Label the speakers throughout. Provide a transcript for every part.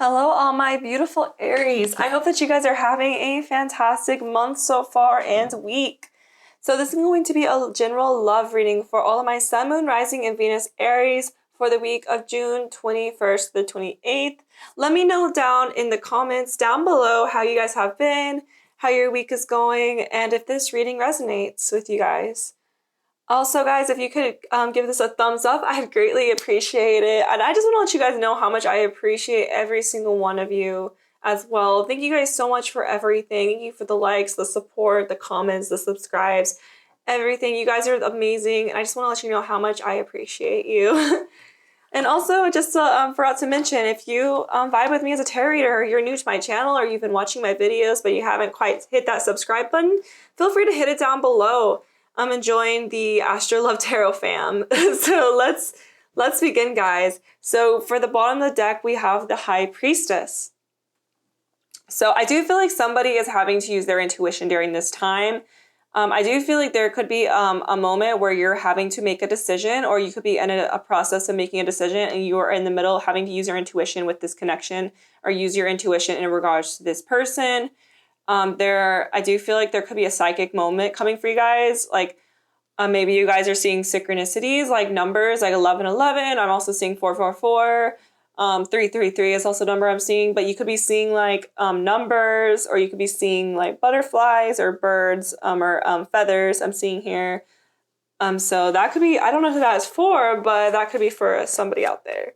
Speaker 1: Hello, all my beautiful Aries. I hope that you guys are having a fantastic month so far and week. So this is going to be a general love reading for all of my Sun, Moon, Rising, and Venus Aries for the week of June 21st to the 28th. Let me know down in the comments down below how you guys have been, how your week is going, and if this reading resonates with you guys. Also, guys, if you could give this a thumbs up, I'd greatly appreciate it. And I just want to let you guys know how much I appreciate every single one of you as well. Thank you guys so much for everything. Thank you for the likes, the support, the comments, the subscribes, everything. You guys are amazing. And I just want to let you know how much I appreciate you. And also, just forgot to mention, if you vibe with me as a tarot reader, or you're new to my channel, or you've been watching my videos, but you haven't quite hit that subscribe button, feel free to hit it down below. And join the Astrolove Tarot fam. So let's begin, guys. So for the bottom of the deck, we have the High Priestess. So I do feel like somebody is having to use their intuition during this time. I do feel like there could be a moment where you're having to make a decision, or you could be in a process of making a decision and you are in the middle of having to use your intuition with this connection, or use your intuition in regards to this person. I do feel like there could be a psychic moment coming for you guys. Like maybe you guys are seeing synchronicities, like numbers, like 1111. I'm also seeing 444. 333 is also a number I'm seeing. But you could be seeing like numbers, or you could be seeing like butterflies or birds or feathers I'm seeing here. So that could be, I don't know who that is for, but that could be for somebody out there.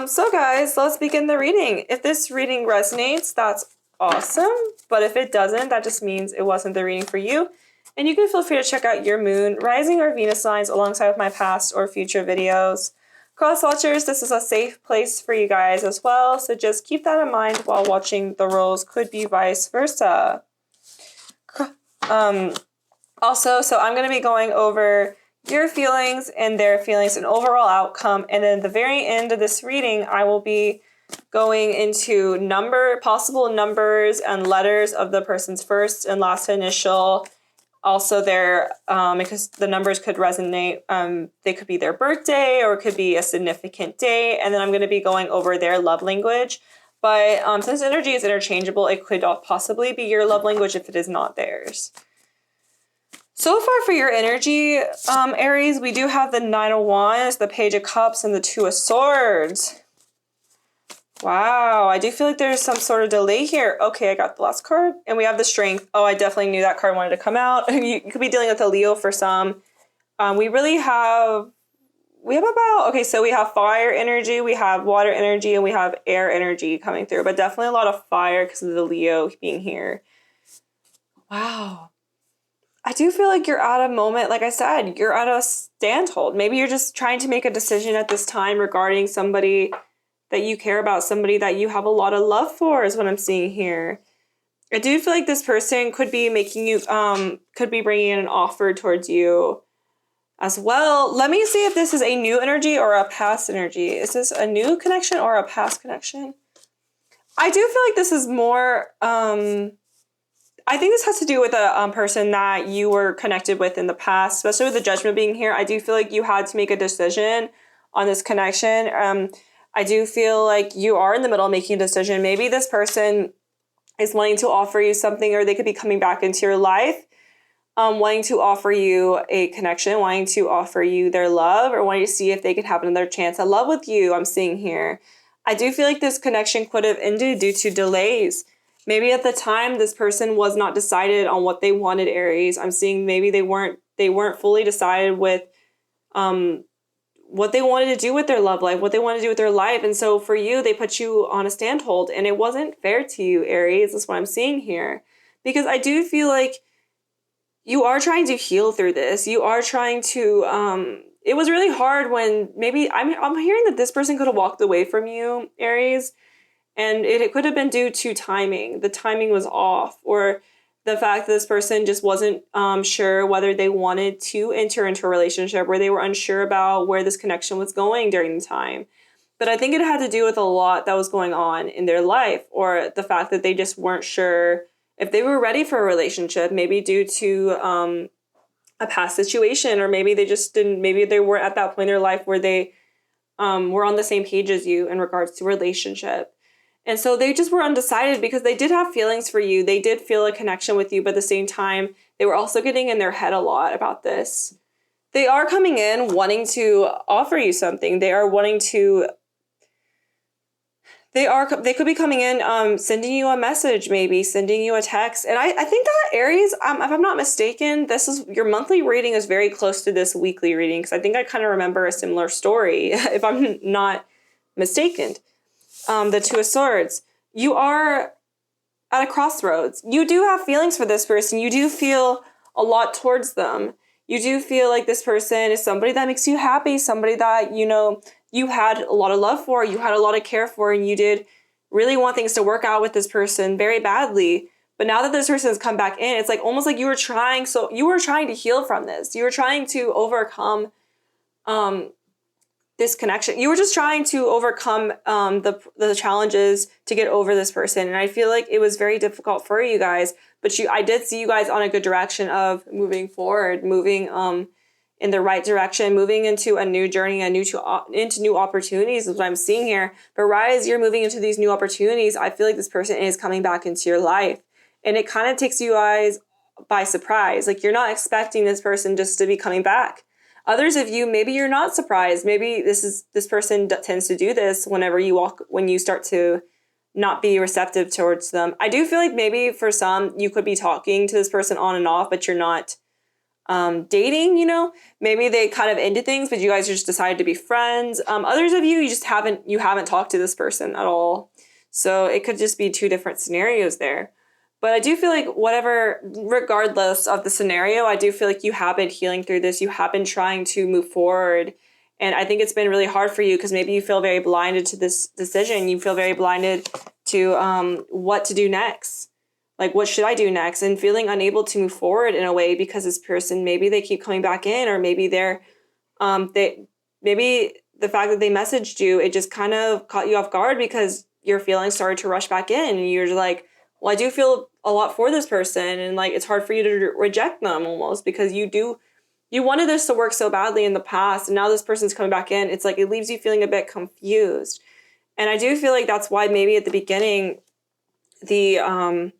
Speaker 1: So guys, let's begin the reading. If this reading resonates, that's awesome, but if it doesn't, that just means it wasn't the reading for you. And you can feel free to check out your moon, rising, or Venus signs alongside with my past or future videos. Cross watchers, this is a safe place for you guys as well, so just keep that in mind while watching. The roles could be vice versa. Also, so I'm going to be going over your feelings and their feelings and overall outcome, and then at the very end of this reading, I will be going into possible numbers and letters of the person's first and last initial. Also because the numbers could resonate, they could be their birthday, or it could be a significant day. And then I'm going to be going over their love language. But since energy is interchangeable, it could possibly be your love language if it is not theirs. So far for your energy, Aries, we do have the Nine of Wands, the Page of Cups, and the Two of Swords. Wow, I do feel like there's some sort of delay here. Okay, I got the last card. And we have the Strength. Oh, I definitely knew that card wanted to come out. You could be dealing with a Leo for some. We have fire energy, we have water energy, and we have air energy coming through. But definitely a lot of fire because of the Leo being here. Wow. I do feel like you're at a moment, like I said, you're at a standhold. Maybe you're just trying to make a decision at this time regarding somebody that you care about, somebody that you have a lot of love for is what I'm seeing here. I do feel like this person could be bringing in an offer towards you as well. Let me see if this is a new energy or a past energy. Is this a new connection or a past connection? I do feel like this is more, I think this has to do with a person that you were connected with in the past, especially with the Judgment being here. I do feel like you had to make a decision on this connection. I do feel like you are in the middle of making a decision. Maybe this person is wanting to offer you something, or they could be coming back into your life, wanting to offer you a connection, wanting to offer you their love, or wanting to see if they could have another chance at love with you, I'm seeing here. I do feel like this connection could have ended due to delays. Maybe at the time this person was not decided on what they wanted, Aries. I'm seeing maybe they weren't fully decided with what they wanted to do with their love life, what they wanted to do with their life. And so for you, they put you on a standhold, and it wasn't fair to you, Aries. That's what I'm seeing here. Because I do feel like you are trying to heal through this. You are trying to, it was really hard when maybe, I'm hearing that this person could have walked away from you, Aries, and it could have been due to timing. The timing was off, or the fact that this person just wasn't sure whether they wanted to enter into a relationship, where they were unsure about where this connection was going during the time. But I think it had to do with a lot that was going on in their life, or the fact that they just weren't sure if they were ready for a relationship, maybe due to a past situation, or maybe they just didn't, maybe they weren't at that point in their life where they were on the same page as you in regards to relationship. And so they just were undecided because they did have feelings for you. They did feel a connection with you, but at the same time, they were also getting in their head a lot about this. They are coming in wanting to offer you something. They are wanting to, they could be coming in, sending you a message, maybe sending you a text. And I think that Aries, if I'm not mistaken, your monthly reading is very close to this weekly reading, because I think I kind of remember a similar story, if I'm not mistaken. The Two of Swords. You are at a crossroads. You do have feelings for this person. You do feel a lot towards them. You do feel like this person is somebody that makes you happy, somebody that, you know, you had a lot of love for, you had a lot of care for, and you did really want things to work out with this person very badly. But now that this person has come back in, it's like almost like you were trying to heal from this. You were trying to overcome this connection. You were just trying to overcome the challenges to get over this person. And I feel like it was very difficult for you guys, but I did see you guys on a good direction of moving forward, moving in the right direction, moving into a new journey, into new opportunities is what I'm seeing here. But right as you're moving into these new opportunities, I feel like this person is coming back into your life. And it kind of takes you guys by surprise. Like, you're not expecting this person just to be coming back. Others of you, maybe you're not surprised. Maybe this person tends to do this when you start to not be receptive towards them. I do feel like maybe for some, you could be talking to this person on and off, but you're not dating, you know? Maybe they kind of ended things, but you guys just decided to be friends. Others of you, you haven't talked to this person at all. So it could just be two different scenarios there. But I do feel like regardless of the scenario, I do feel like you have been healing through this. You have been trying to move forward. And I think it's been really hard for you because maybe you feel very blinded to this decision. You feel very blinded to what to do next. Like, what should I do next? And feeling unable to move forward in a way because this person, maybe they keep coming back in, or maybe maybe the fact that they messaged you, it just kind of caught you off guard because your feelings started to rush back in. And you're like, well, I do feel a lot for this person, and like it's hard for you to reject them almost because you wanted this to work so badly in the past, and now this person's coming back in. It's like it leaves you feeling a bit confused. And I do feel like that's why maybe at the beginning the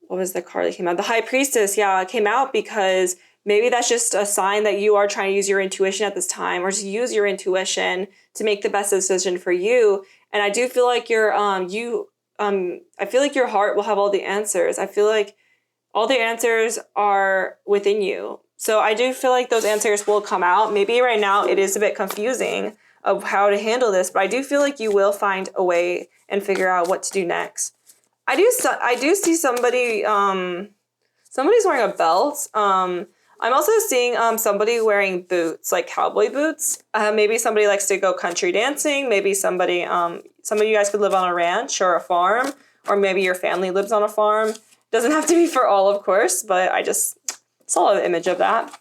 Speaker 1: what was the card that came out? The High Priestess, came out because maybe that's just a sign that you are trying to use your intuition at this time, or to use your intuition to make the best decision for you. And I do feel like I feel like your heart will have all the answers. I feel like all the answers are within you. So I do feel like those answers will come out. Maybe right now it is a bit confusing of how to handle this, but I do feel like you will find a way and figure out what to do next. I do see somebody, somebody's wearing a belt. I'm also seeing somebody wearing boots, like cowboy boots. Maybe somebody likes to go country dancing. Maybe some of you guys could live on a ranch or a farm, or maybe your family lives on a farm. Doesn't have to be for all, of course, but I just saw an image of that.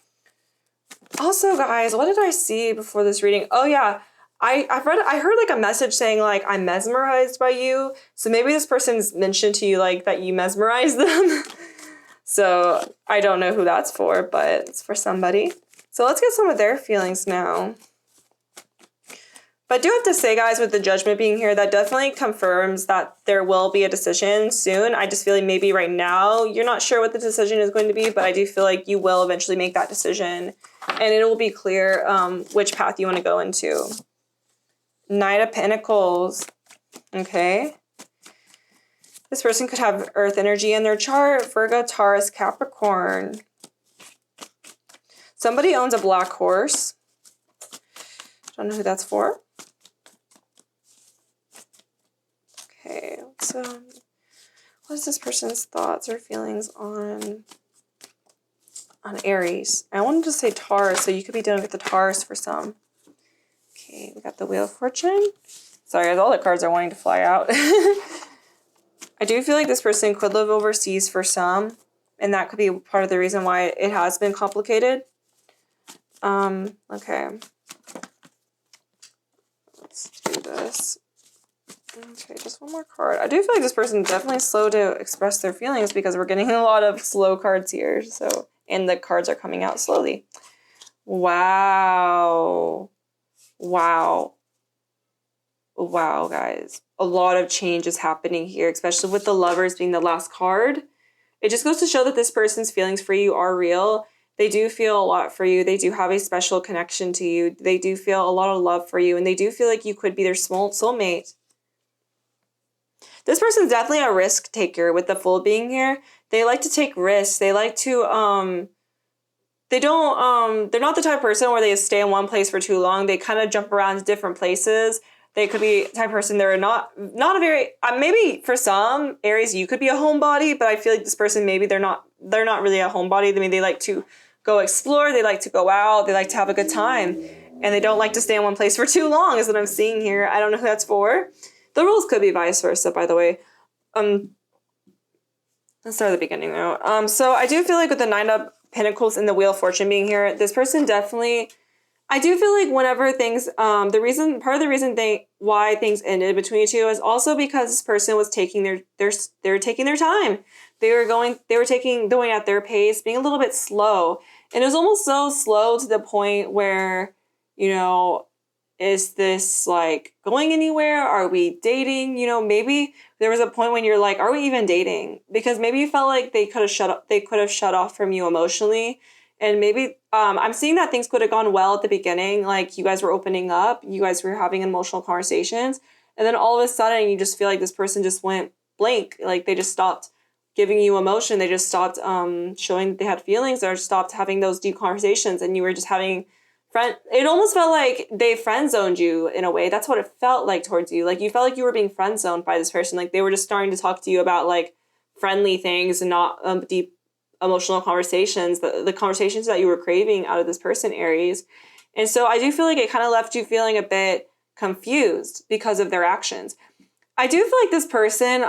Speaker 1: Also, guys, what did I see before this reading? Oh yeah, I heard like a message saying like, I'm mesmerized by you. So maybe this person's mentioned to you like that you mesmerize them. So I don't know who that's for, but it's for somebody. So let's get some of their feelings now. But I do have to say, guys, with the Judgment being here, that definitely confirms that there will be a decision soon. I just feel like maybe right now you're not sure what the decision is going to be, but I do feel like you will eventually make that decision. And it will be clear which path you want to go into. Knight of Pentacles. Okay. This person could have Earth energy in their chart. Virgo, Taurus, Capricorn. Somebody owns a black horse. Don't know who that's for. Okay, so what is this person's thoughts or feelings on Aries? I wanted to say Taurus, so you could be dealing with the Taurus for some. Okay, we got the Wheel of Fortune. Sorry, guys, all the cards are wanting to fly out. I do feel like this person could live overseas for some, and that could be part of the reason why it has been complicated. Okay. Let's do this. Okay, just one more card. I do feel like this person is definitely slow to express their feelings because we're getting a lot of slow cards here. So, and the cards are coming out slowly. Wow. Wow. wow, guys, a lot of change is happening here, especially with the Lovers being the last card. It just goes to show that this person's feelings for you are real. They do feel a lot for you. They do have a special connection to you. They do feel a lot of love for you, and they do feel like you could be their soulmate. This person's definitely a risk taker with the Fool being here. They like to take risks. They like to, they're not the type of person where they stay in one place for too long. They kind of jump around to different places. They could be the type of person, they're not a very, maybe for some Aries, you could be a homebody, but I feel like this person, maybe they're not really a homebody. I mean, they like to go explore. They like to go out. They like to have a good time, and they don't like to stay in one place for too long is what I'm seeing here. I don't know who that's for. The rules could be vice versa, by the way. Let's start at the beginning though. So I do feel like with the 9 of Pentacles and the Wheel of Fortune being here, this person definitely, I do feel like whenever things, part of the reason why things ended between you two is also because this person was taking they were taking their time. They were going at their pace, being a little bit slow. And it was almost so slow to the point where, you know, is this like going anywhere? Are we dating? You know, maybe there was a point when you're like, are we even dating? Because maybe you felt like they could have shut off from you emotionally. And maybe I'm seeing that things could have gone well at the beginning. Like you guys were opening up, you guys were having emotional conversations. And then all of a sudden you just feel like this person just went blank. Like they just stopped giving you emotion. They just stopped showing that they had feelings, or stopped having those deep conversations. And you were just having it almost felt like they friend zoned you in a way. That's what it felt like towards you. Like you felt like you were being friend zoned by this person. Like they were just starting to talk to you about like friendly things and not deep emotional conversations, the conversations that you were craving out of this person, Aries. And so I do feel like it kind of left you feeling a bit confused because of their actions. I do feel like this person,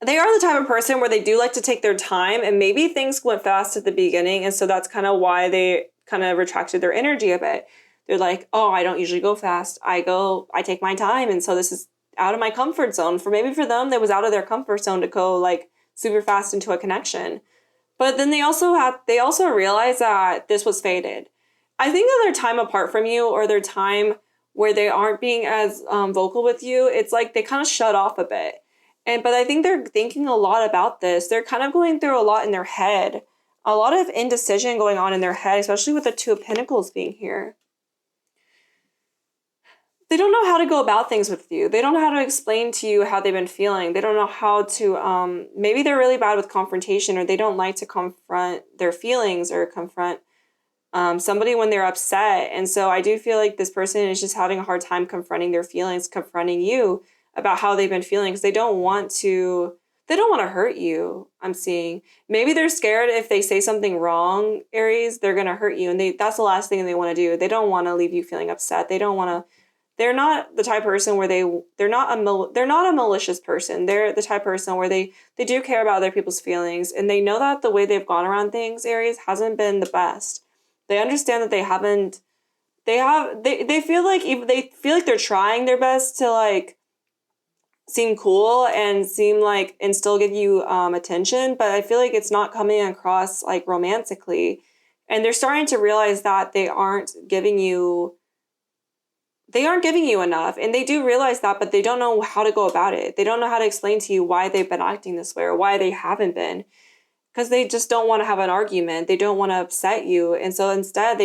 Speaker 1: they are the type of person where they do like to take their time, and maybe things went fast at the beginning. And so that's kind of why they kind of retracted their energy a bit. They're like, oh, I don't usually go fast. I take my time. And so this is out of my comfort zone. For them, that was out of their comfort zone to go like super fast into a connection. But then they also realized that this was fated. I think that their time apart from you, or their time where they aren't being as vocal with you, it's like they kind of shut off a bit. But I think they're thinking a lot about this. They're kind of going through a lot in their head. A lot of indecision going on in their head, especially with the 2 of Pentacles being here. They don't know how to go about things with you. They don't know how to explain to you how they've been feeling. They don't know how to, maybe they're really bad with confrontation, or they don't like to confront their feelings or confront somebody when they're upset. And so I do feel like this person is just having a hard time confronting their feelings, confronting you about how they've been feeling, because they don't want to hurt you. I'm seeing maybe they're scared if they say something wrong, Aries, they're going to hurt you. And that's the last thing they want to do. They don't want to leave you feeling upset. They're not the type of person where they're not a malicious person. They're the type of person where they do care about other people's feelings, and they know that the way they've gone around things, Aries, hasn't been the best. They understand that they feel like they're trying their best to like seem cool and and still give you attention, but I feel like it's not coming across like romantically. And they're starting to realize that they aren't giving you enough. And they do realize that, but they don't know how to go about it. They don't know how to explain to you why they've been acting this way or why they haven't been, because they just don't want to have an argument. They don't want to upset you. And so instead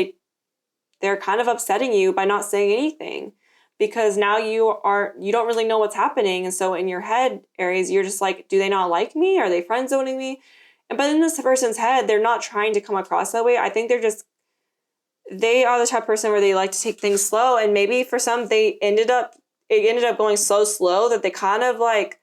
Speaker 1: they're kind of upsetting you by not saying anything, because now you don't really know what's happening. And so in your head, Aries, you're just like, do they not like me? Are they friend zoning me? But in this person's head, they're not trying to come across that way. I think they are the type of person where they like to take things slow. And maybe for some, it ended up going so slow that they kind of like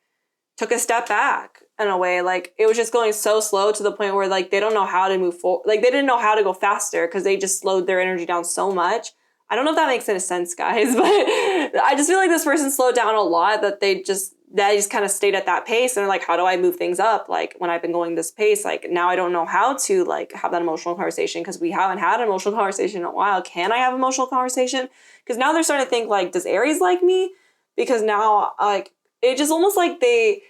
Speaker 1: took a step back in a way. Like it was just going so slow to the point where like they don't know how to move forward. Like they didn't know how to go faster because they just slowed their energy down so much. I don't know if that makes any sense, guys, but I just feel like this person slowed down a lot, that they just kind of stayed at that pace. And they're like, how do I move things up? Like when I've been going this pace, like now I don't know how to like have that emotional conversation, because we haven't had an emotional conversation in a while. Can I have an emotional conversation? Because now they're starting to think like, does Aries like me? Because now like it just almost like they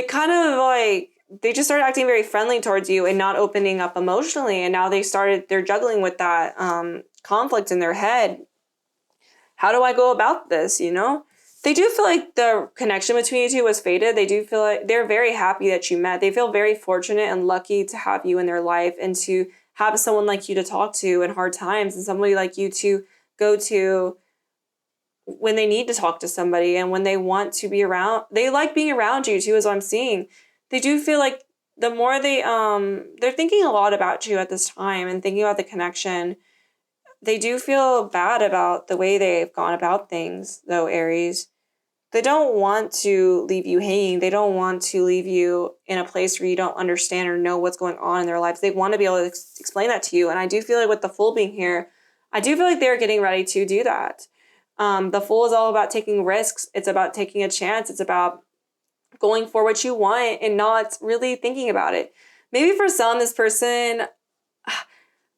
Speaker 1: kind of like, they just started acting very friendly towards you and not opening up emotionally. And now they're juggling with that conflict in their head. how do I go about this, you know? They do feel like the connection between you two was fated. They do feel like they're very happy that you met. They feel very fortunate and lucky to have you in their life and to have someone like you to talk to in hard times and somebody like you to go to when they need to talk to somebody and when they want to be around. They like being around you too, is what I'm seeing. They do feel like the more they're thinking a lot about you at this time and thinking about the connection. They do feel bad about the way they've gone about things, though, Aries. They don't want to leave you hanging. They don't want to leave you in a place where you don't understand or know what's going on in their lives. They want to be able to explain that to you. And I do feel like with the Fool being here, I do feel like they're getting ready to do that. The Fool is all about taking risks. It's about taking a chance. It's about going for what you want and not really thinking about it. Maybe for some, this person,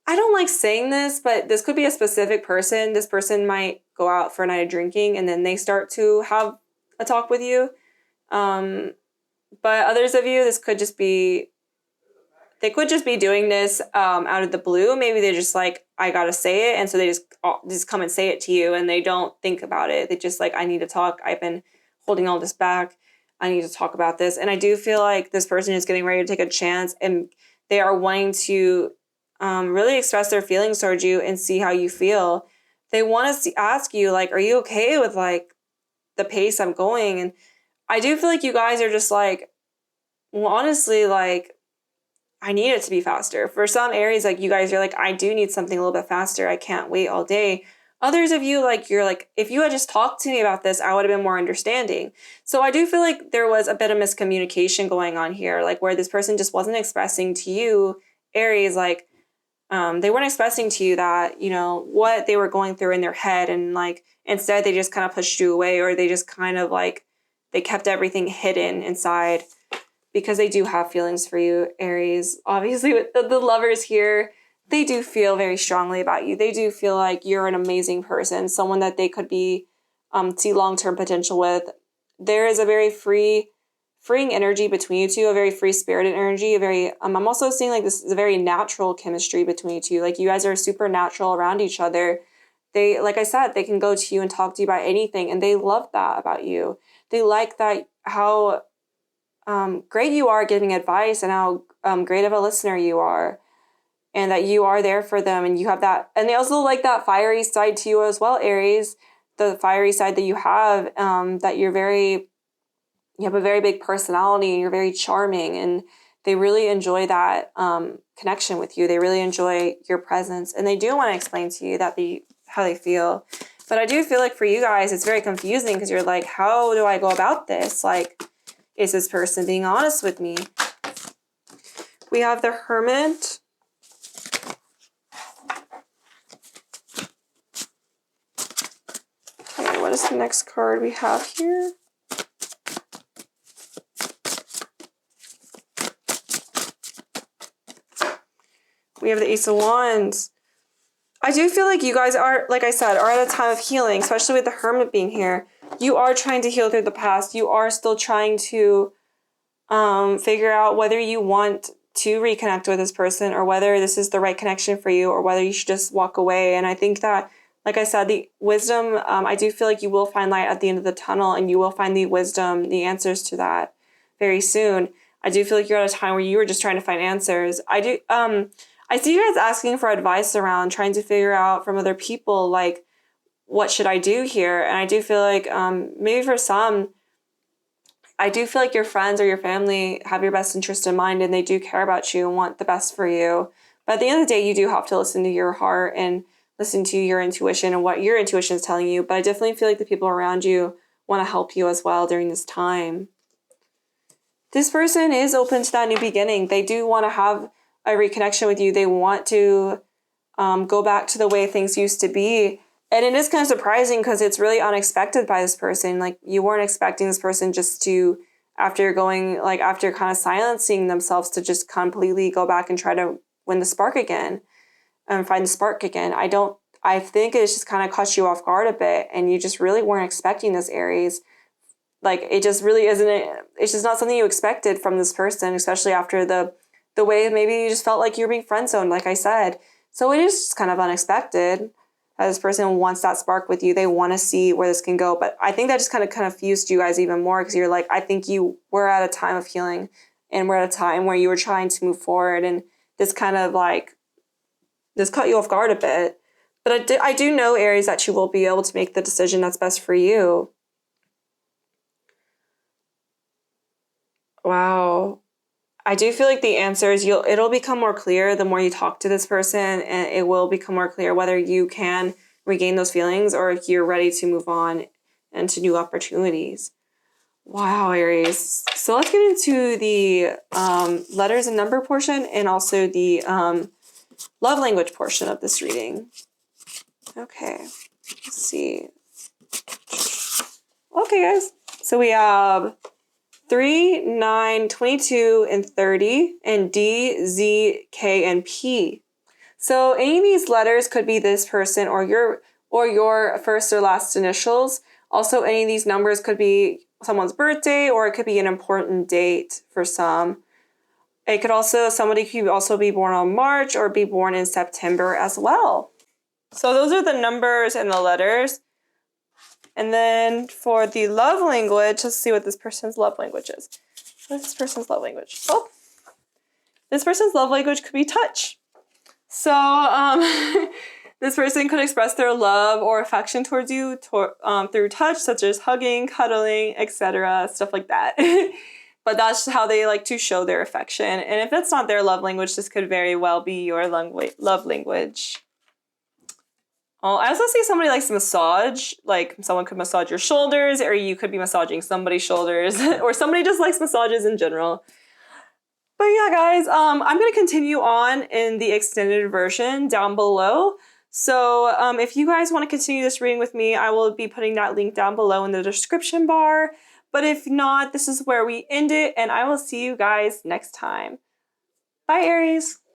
Speaker 1: I don't like saying this, but this could be a specific person. This person might go out for a night of drinking and then they start to have a talk with you. But others of you, this could just be, they could just be doing this out of the blue. Maybe they're just like, I gotta say it. And so they just come and say it to you and they don't think about it. They just like, I need to talk. I've been holding all this back. I need to talk about this. And I do feel like this person is getting ready to take a chance and they are wanting to really express their feelings towards you and see how you feel. They want to ask you, like, are you okay with, like, the pace I'm going? And I do feel like you guys are just like, well, honestly, like, I need it to be faster. For some Aries, like, you guys are like, I do need something a little bit faster. I can't wait all day. Others of you, like, you're like, if you had just talked to me about this, I would have been more understanding. So I do feel like there was a bit of miscommunication going on here, like, where this person just wasn't expressing to you, Aries, like, they weren't expressing to you that, you know, what they were going through in their head. And like, instead they just kind of pushed you away, or they just kind of like, they kept everything hidden inside because they do have feelings for you, Aries. Obviously with the Lovers here, they do feel very strongly about you. They do feel like you're an amazing person, someone that they could be, see long-term potential with. There is a very freeing energy between you two, a very free-spirited energy, a very, I'm also seeing like this is a very natural chemistry between you two. Like you guys are super natural around each other. They, like I said, they can go to you and talk to you about anything, and they love that about you. They like that, how great you are giving advice and how great of a listener you are, and that you are there for them, and you have that. And they also like that fiery side to you as well, Aries, the fiery side that you have, that you have a very big personality and you're very charming, and they really enjoy that connection with you. They really enjoy your presence, and they do want to explain to you how they feel. But I do feel like for you guys, it's very confusing because you're like, how do I go about this? Like, is this person being honest with me? We have the Hermit. Okay, what is the next card we have here? We have the Ace of Wands. I do feel like you guys are, like I said, are at a time of healing, especially with the Hermit being here. You are trying to heal through the past. You are still trying to figure out whether you want to reconnect with this person or whether this is the right connection for you or whether you should just walk away. And I think that, like I said, the wisdom, I do feel like you will find light at the end of the tunnel, and you will find the wisdom, the answers to that very soon. I do feel like you're at a time where you were just trying to find answers. I see you guys asking for advice around trying to figure out from other people, like, what should I do here? And I do feel like maybe for some, I do feel like your friends or your family have your best interest in mind, and they do care about you and want the best for you. But at the end of the day, you do have to listen to your heart and listen to your intuition and what your intuition is telling you. But I definitely feel like the people around you want to help you as well during this time. This person is open to that new beginning. They do want to have a reconnection with you. They want to go back to the way things used to be. And it is kind of surprising because it's really unexpected by this person. Like, you weren't expecting this person just to, after kind of silencing themselves, to just completely go back and try to win the spark again and find the spark again. I think it's just kind of caught you off guard a bit, and you just really weren't expecting this, Aries. Like, it just really isn't, it's just not something you expected from this person, especially after the way maybe you just felt like you were being friend zoned, like I said. So it is just kind of unexpected. that this person wants that spark with you. They want to see where this can go. But I think that just kind of confused you guys even more because you're like, I think you were at a time of healing and we're at a time where you were trying to move forward. And this kind of like, this caught you off guard a bit. But I do know, Aries, that you will be able to make the decision that's best for you. Wow. I do feel like the answers, it'll become more clear the more you talk to this person, and it will become more clear whether you can regain those feelings or if you're ready to move on into new opportunities. Wow, Aries. So let's get into the letters and number portion and also the love language portion of this reading. Okay, let's see. Okay, guys. So we have 3, 9, 22, and 30, and D, Z, K, and P. So any of these letters could be this person or your first or last initials. Also, any of these numbers could be someone's birthday, or it could be an important date for some. Somebody could also be born on March or be born in September as well. So those are the numbers and the letters. And then for the love language, let's see what this person's love language is. What's this person's love language? Oh, this person's love language could be touch. So this person could express their love or affection towards you through touch, such as hugging, cuddling, etc., stuff like that. But that's how they like to show their affection. And if it's not their love language, this could very well be your love language. I also see somebody likes to massage, like someone could massage your shoulders, or you could be massaging somebody's shoulders, or somebody just likes massages in general. But yeah, guys, I'm going to continue on in the extended version down below. So if you guys want to continue this reading with me, I will be putting that link down below in the description bar. But if not, this is where we end it, and I will see you guys next time. Bye, Aries.